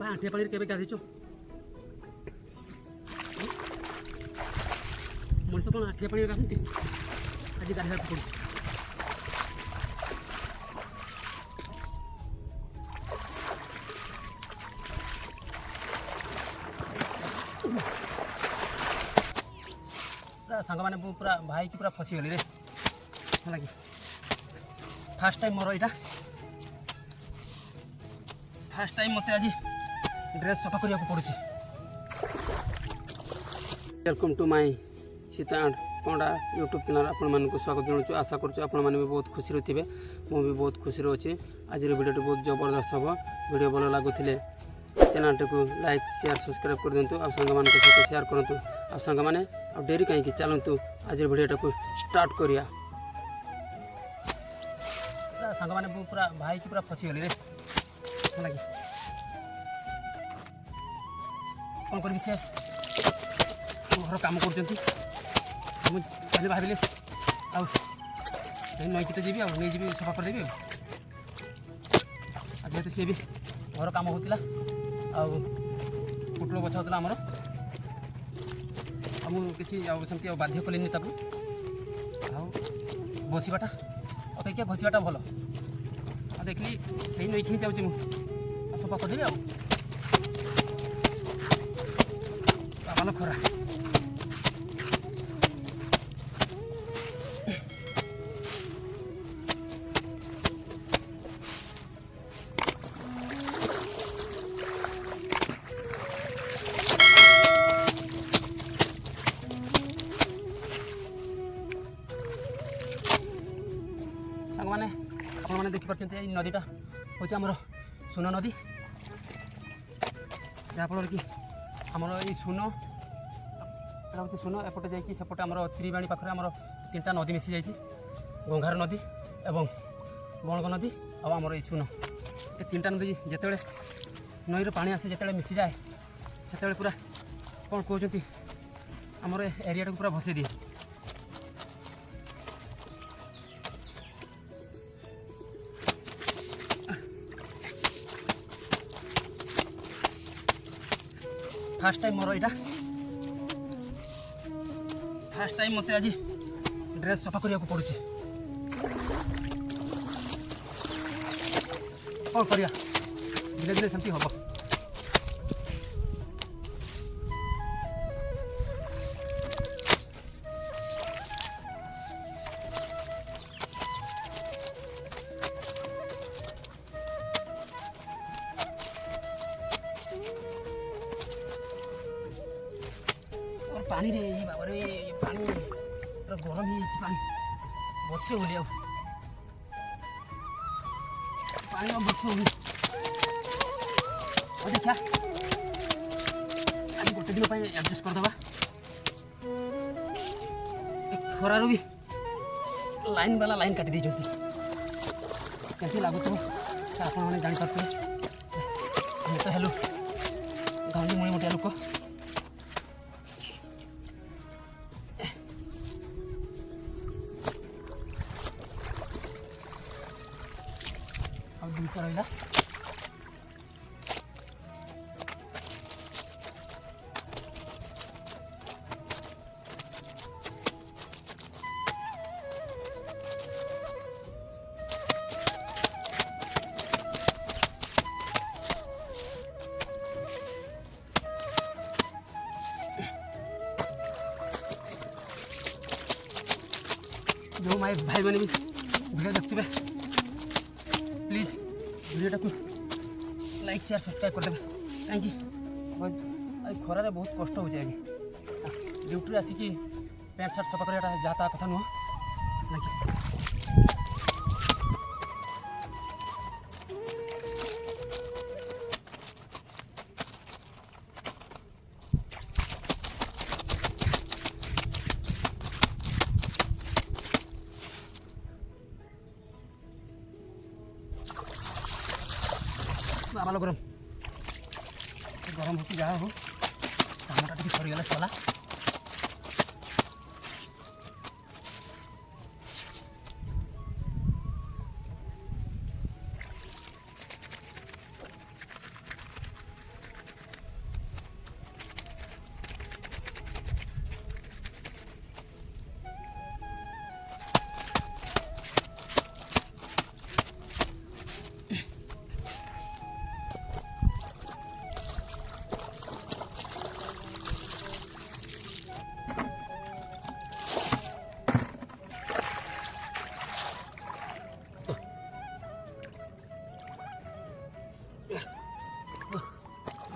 आठे पानी केबे गाधीचो मनुष्य कौन आठे पानी गाधती आज गाधा पड़ू सांग मैंने पूरा भाई की पूरा फसीगली रे है कि फास्ट टाइम मोर यहाँ फास्ट टाइम मत आज ड्रेस सफा करने पड़ू। Welcome to my Sita and panda YouTube channel आपण स्वागत जनाऊँ। आशा करुँ आपण मैंने भी बहुत खुशी थे मुझे बहुत खुशी अच्छी। आज वीडियो बहुत जबरदस्त हम वीडियो भल लगुले चैनल को लाइक शेयर सब्सक्राइब कर दिंतु आ सांग सहित शेयर करूँ आ सांग मैंने डेरी कहीं चलतु आज वीडियो को स्टार्ट करिया। सांग मैंने पूरा भाई की पूरा फसीगली रे है कि कौन करी से घर कम कर भाविले नईकी तो जी नहीं जी सफा करदेवी जेहतु सी भी घर कम होता पुटल बछा होता आमर किसी सेमती बाध्य कलिनी बसवाटा अपेक्षा घसीटा भल देखली से नईकी ही जाऊँगी सफा करदेवी आमान खरा सांग मैंने आपने देखिए नदीटा हूँ आमर सुन नदी जहाँफल कि आमर ये सुन सुन एपटे जाकि सेपटे आमर त्रिवाणी पाखे आमर तीनटा नदी मिसी जाइए गंगार नदी एवं बणग नदी और आमर ये सुन ये तीनटा नदी जिते नईर पानी आसे जिते मिसी जाए से पूरा कौन कहते आमर एरिया को पूरा भसई दिए। फास्ट टाइम मोर यहाँ फास्ट टाइम मत आज ड्रेस सफा करने पड़ू कौन करिया धीरे धीरे सेमती हम पानी रे बाबा रे पानी पूरा गरम ही पानी बस बोली पानी बस देखा आज गोटे दिन एडजस्ट करदे खरार भी लाइन वाला लाइन काटी देती कैसे लगुव आपने जापारे हम तो हेलु गाँधी मुड़ी मोटिया लोक दुईटा रहा जो भाई मैंने भी वीडियो देखते प्लीज वीडियो को लाइक शेयर सब्सक्राइब कर देवे थैंक यू। खरारे बहुत कष्ट हो आज ड्यूटी आसिकी पैंट सार्ट सफा कर जहाँ कथा नुह आमाल गरम गरम हो कि जहाँ हो कामटा टी सरीगले सला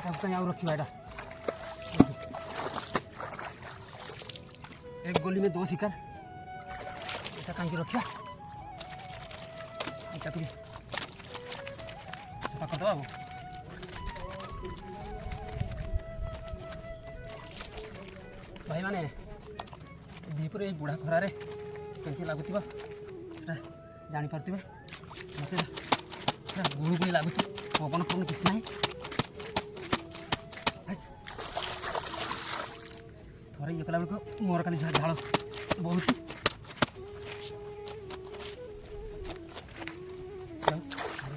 कहीं आउ रखिए एटा एक गोली में 2 शिकार एटा कहीं रखिया एटा तो सफा कर दो भाई माने दीपुर ये बुढ़ा खरारे केमती लगुव जानी पारे मत गुड़ गुड़ी लगुच पवन पवन कि ना थोड़े ये कला बेलू मोर खाली झाड़ बहुत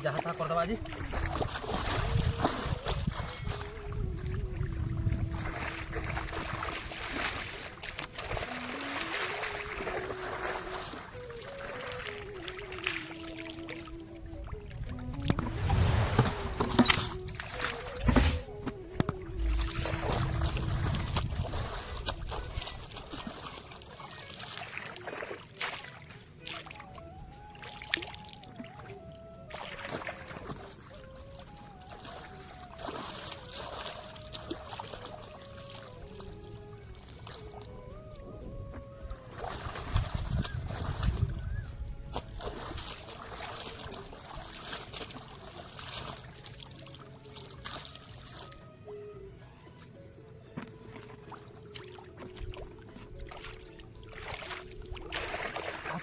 जहाँ तहाँ करदे आज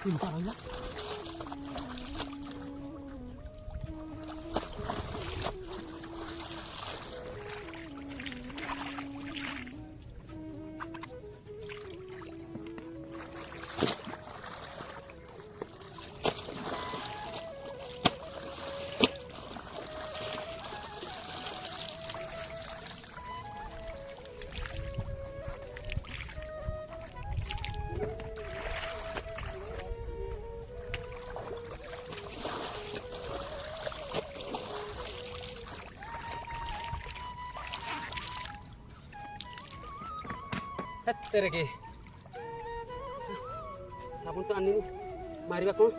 pintar aja. तेरे के साबुन तो आनी मारिबा कौन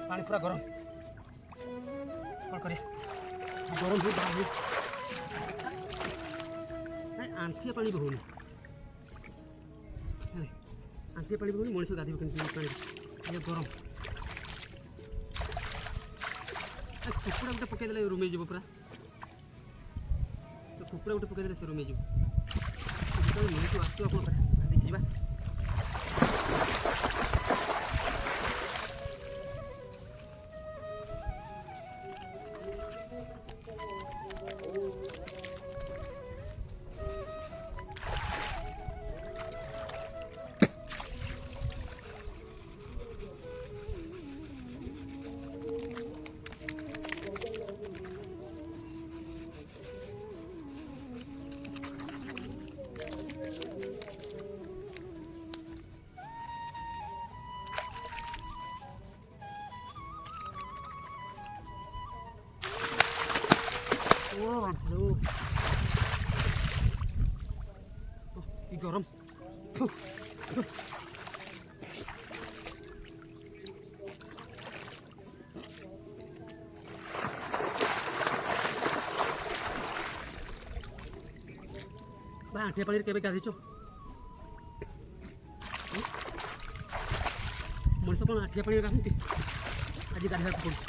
पानी पूरा गरम कौन करे गरम बहुत आंठिया पानी भी होनी आंठिया पानी भी होनी मनीष गाधी पानी ये गरम कुकुड़ा गोटे पकईदे रुमे जीव पूरा तो कुकुड़ा गोटे पकईदे से रुमे जीव मनीष आसो देखी जा কি গরম ভাই আঁঠিয়া পানির কেবে গাধিছ মଣିষ কোন আঁঠিয়া পানির গাধନ୍ତି আজ গাধিବାକୁ পড়ୁଛି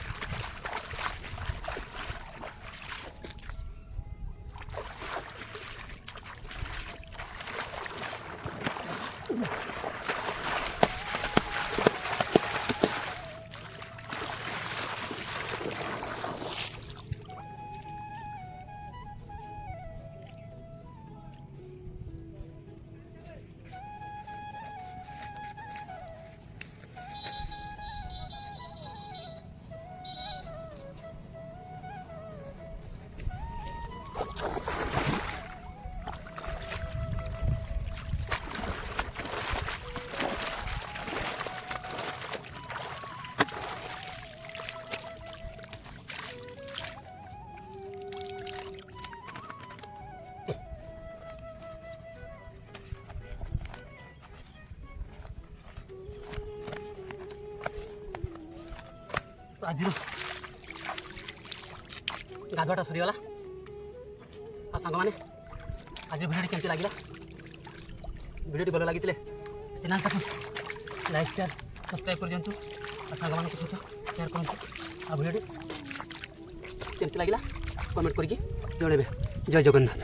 आज गाधुआटा सरीगला आ सांग मैंने आज भिडियो केमती लगे भिडियो भल लगी चैनल टाक लाइक शेयर सब्सक्राइब कर दिंतु सांग मान सहित शेयर करूँ आ भिडियो केमती लगे कमेंट करके जन जय जगन्नाथ।